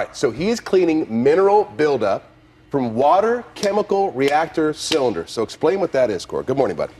right, so he's cleaning mineral buildup from water chemical reactor cylinders. So explain what that is, Cory. Good morning, bud.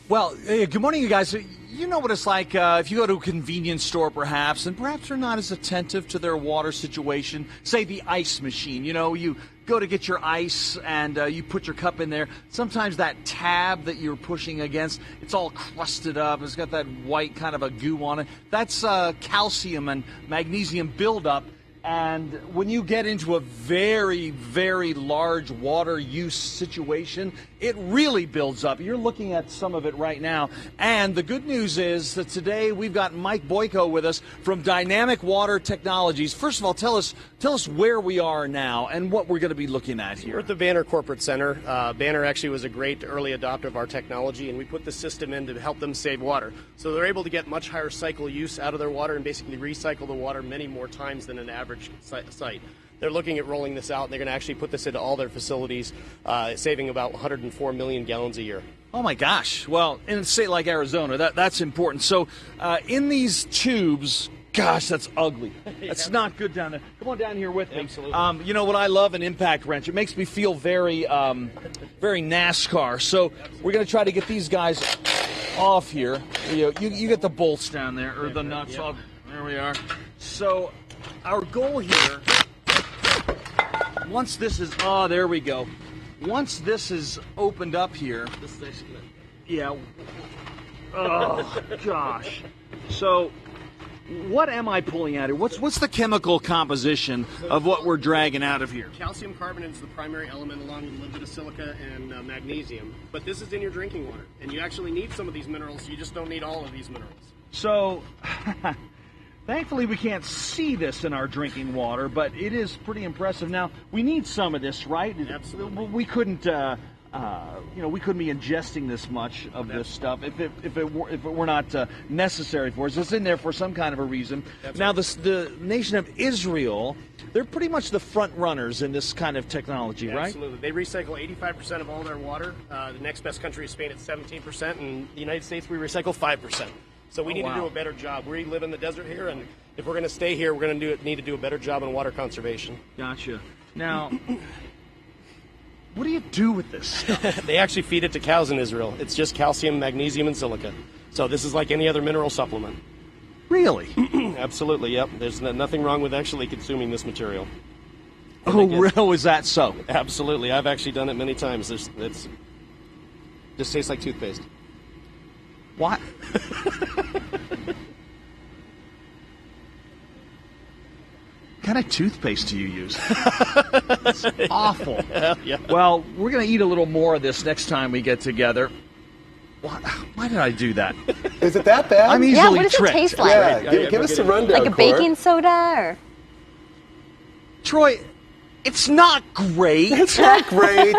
Well, good morning, you guys. You know what it's like if you go to a convenience store, perhaps, and perhaps they're not as attentive to their water situation. Say the ice machine. You know, you go to get your ice and you put your cup in there. Sometimes that tab that you're pushing against, it's all crusted up. It's got that white kind of a goo on it. That's calcium and magnesium buildup. And when you get into a very, very large water use situation, it really builds up. You're looking at some of it right now. And the good news is that today we've got Mike Boyko with us from Dynamic Water Technologies. First of all, tell us where we are now and what we're going to be looking at here. We're at the Banner Corporate Center. Banner actually was a great early adopter of our technology, and we put the system in to help them save water. So they're able to get much higher cycle use out of their water and basically recycle the water many more times than an average site. They're looking at rolling this out, and they're going to actually put this into all their facilities, saving about 104 million gallons a year. Oh my gosh. Well, in a state like Arizona, that's important. So in these tubes, gosh, that's ugly. That's not good down there. Come on down here with me. Absolutely. You know what I love? An impact wrench. It makes me feel very, very NASCAR. So we're going to try to get these guys off here. You get the bolts down there, or the nuts off. There we are. So our goal here, once this is, there we go. Once this is opened up here, yeah. Oh gosh. So what am I pulling out here? What's the chemical composition of what we're dragging out of here? Calcium carbonate is the primary element, along with a little bit of silica and magnesium. But this is in your drinking water, and you actually need some of these minerals. You just don't need all of these minerals. So thankfully we can't see this in our drinking water, but it is pretty impressive. Now we need some of this, right? Absolutely. We couldn't. We couldn't be ingesting this much of this stuff if it were not necessary for us. It's in there for some kind of a reason. Now, the nation of Israel, they're pretty much the front runners in this kind of technology, right? Absolutely. They recycle 85% of all their water. The next best country is Spain at 17%, and the United States, we recycle 5%. So we need to do a better job. We live in the desert here, and if we're going to stay here, we're going to need to do a better job on water conservation. Gotcha. Now, what do you do with this stuff? They actually feed it to cows in Israel. It's just calcium, magnesium, and silica. So this is like any other mineral supplement. Really? Absolutely, yep. There's nothing wrong with actually consuming this material. Oh, is that so? Absolutely. I've actually done it many times. It just tastes like toothpaste. What? What kind of toothpaste do you use? It's awful. Yeah. Well, we're going to eat a little more of this next time we get together. Why did I do that? Is it that bad? I'm easily what does tricked. it taste like? Yeah, give us a rundown, Like a Cory. baking soda, or? Troy, it's not great. It's not great.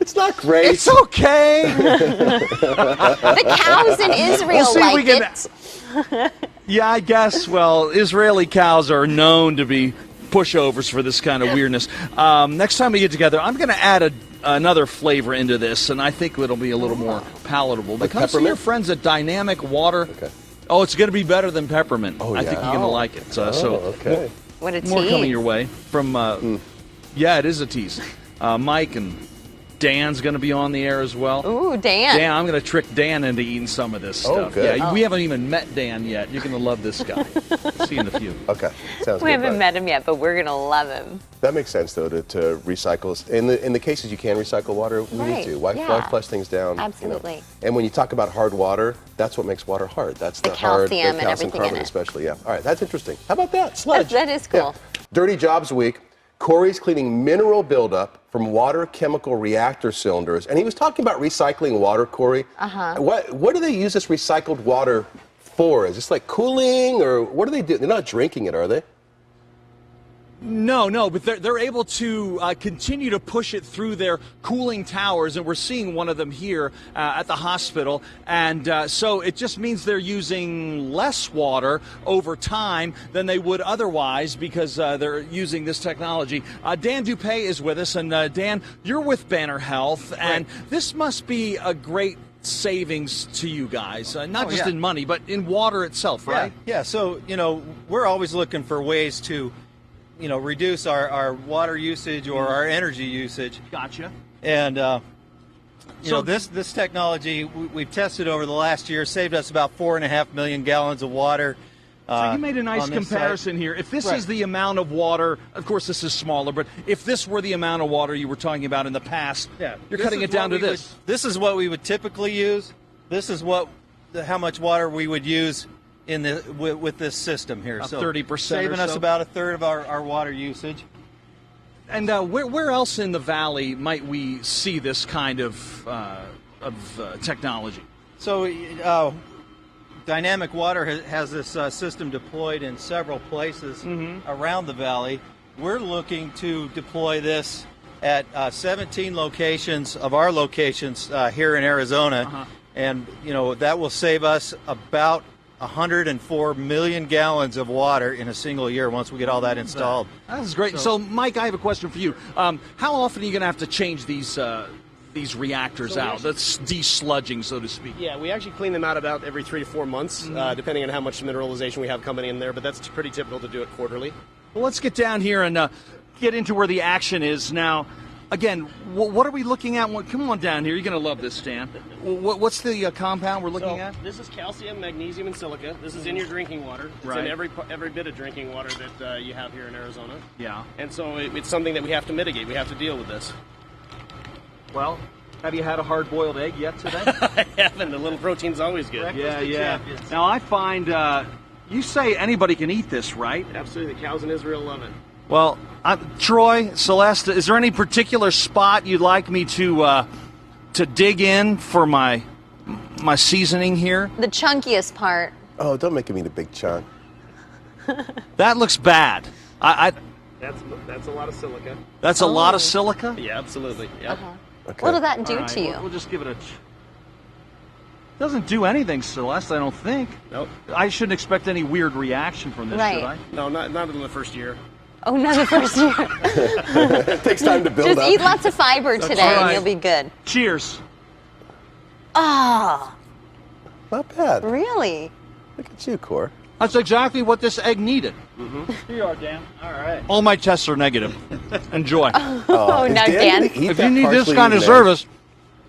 It's not great. It's okay. The cows in Israel like it. Yeah, I guess. Well, Israeli cows are known to be pushovers for this kind of weirdness. Next time we get together, I'm going to add another flavor into this, and I think it'll be a little more palatable. But come see your friends at Dynamic Water. Okay. Oh, it's going to be better than peppermint. Oh, I think you're going to like it. okay. What a tease. More coming your way from. Yeah, it is a tease. Mike and Dan's going to be on the air as well. Ooh, Dan. Dan, I'm going to trick Dan into eating some of this stuff. Good. Yeah, we haven't even met Dan yet. You're going to love this guy. See you in a few. Okay, sounds good. We haven't bud. met him yet, but we're going to love him. That makes sense, though, to recycle. In the cases you can recycle water, we need to. Why flush things down? Absolutely. You know? And when you talk about hard water, that's what makes water hard. That's the calcium and calcium everything carbonate in it. especially. Yeah. All right, that's interesting. How about that? Sludge. That is cool. Yeah. Dirty Jobs Week. Cory's cleaning mineral buildup from water chemical reactor cylinders. And he was talking about recycling water, Cory. Uh-huh. What do they use this recycled water for? Is this like cooling, or what do they do? They're not drinking it, are they? No, but they're able to continue to push it through their cooling towers, and we're seeing one of them here at the hospital. And so it just means they're using less water over time than they would otherwise because they're using this technology. Dan Dupay is with us, and Dan, you're with Banner Health, and this must be a great savings to you guys, not Oh, just yeah. in money, but in water itself, right? Yeah. So, we're always looking for ways to, reduce our water usage or our energy usage. Gotcha. And, So- this technology we've tested over the last year saved us about 4.5 million gallons of water. So you made a nice on this comparison site. here. If this Right. is the amount of water, of course this is smaller, but if this were the amount of water you were talking about in the past, you're This cutting is it down to what we this. this is what we would typically use. This is how much water we would use with this system here. About So 30% or saving us so. about a third of our water usage. And where else in the valley might we see this kind of technology? So Dynamic Water has this system deployed in several places around the valley. We're looking to deploy this at 17 locations of our locations here in Arizona, and that will save us about 104 million gallons of water in a single year once we get all that installed. That's great. So, Mike, I have a question for you. How often are you going to have to change these reactors out? That's de-sludging, so to speak. Yeah, we actually clean them out about every 3 to 4 months, depending on how much mineralization we have coming in there, but that's pretty typical to do it quarterly. Well, let's get down here and get into where the action is now. Again, what are we looking at? Come on down here. You're going to love this, Stan. What's the compound we're looking at? This is calcium, magnesium, and silica. This is in your drinking water. It's Right. in every bit of drinking water that you have here in Arizona. Yeah. And so it's something that we have to mitigate. We have to deal with this. Well, have you had a hard-boiled egg yet today? I haven't. A little protein's always good. Yeah. Now, I find you say anybody can eat this, right? Absolutely. The cows in Israel love it. Well, Troy, Celeste, is there any particular spot you'd like me to dig in for my seasoning here? The chunkiest part. Oh, don't make him eat a big chunk. That looks bad. That's a lot of silica. That's a lot of silica? Yeah, absolutely. Yep. Okay. What did that do All right, to you? We'll just give it a... Doesn't do anything, Celeste, I don't think. Nope. I shouldn't expect any weird reaction from this, Right. should I? No, not in the first year. Oh, not the first year. It takes time to build Just up. eat lots of fiber today all right. and you'll be good. Cheers. Ah, Not bad. really? Look at you, Cor. That's exactly what this egg needed. Here you are, Dan. All right. All my tests are negative. Enjoy. Oh, Is no, Dan Dan. gonna eat If that you need this partially kind of eaten egg? service,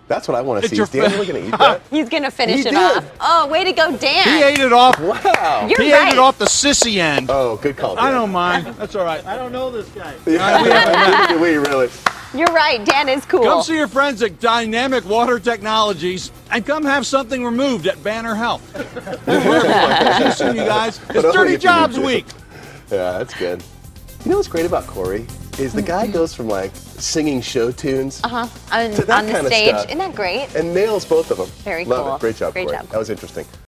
That's what I want to It's see. your Is Dan fa- really going to eat that? He's going to finish He it did. off. Oh, way to go, Dan. he ate it off. Wow. You're He right. ate it off the sissy end. Oh, good call. I Dan. don't mind. That's all right. I don't know this guy. Yeah, neither do we really. You're right. Dan is cool. Come see your friends at Dynamic Water Technologies and come have something removed at Banner Health. See you soon, you guys. It's But only 30 if you Jobs need to. Week. Yeah, that's good. You know what's great about Cory is the guy goes from like singing show tunes on to that the kind of stage. stuff. Isn't that great? and nails both of them. Very Love cool. it. Great job, Great Cory. job. That was interesting.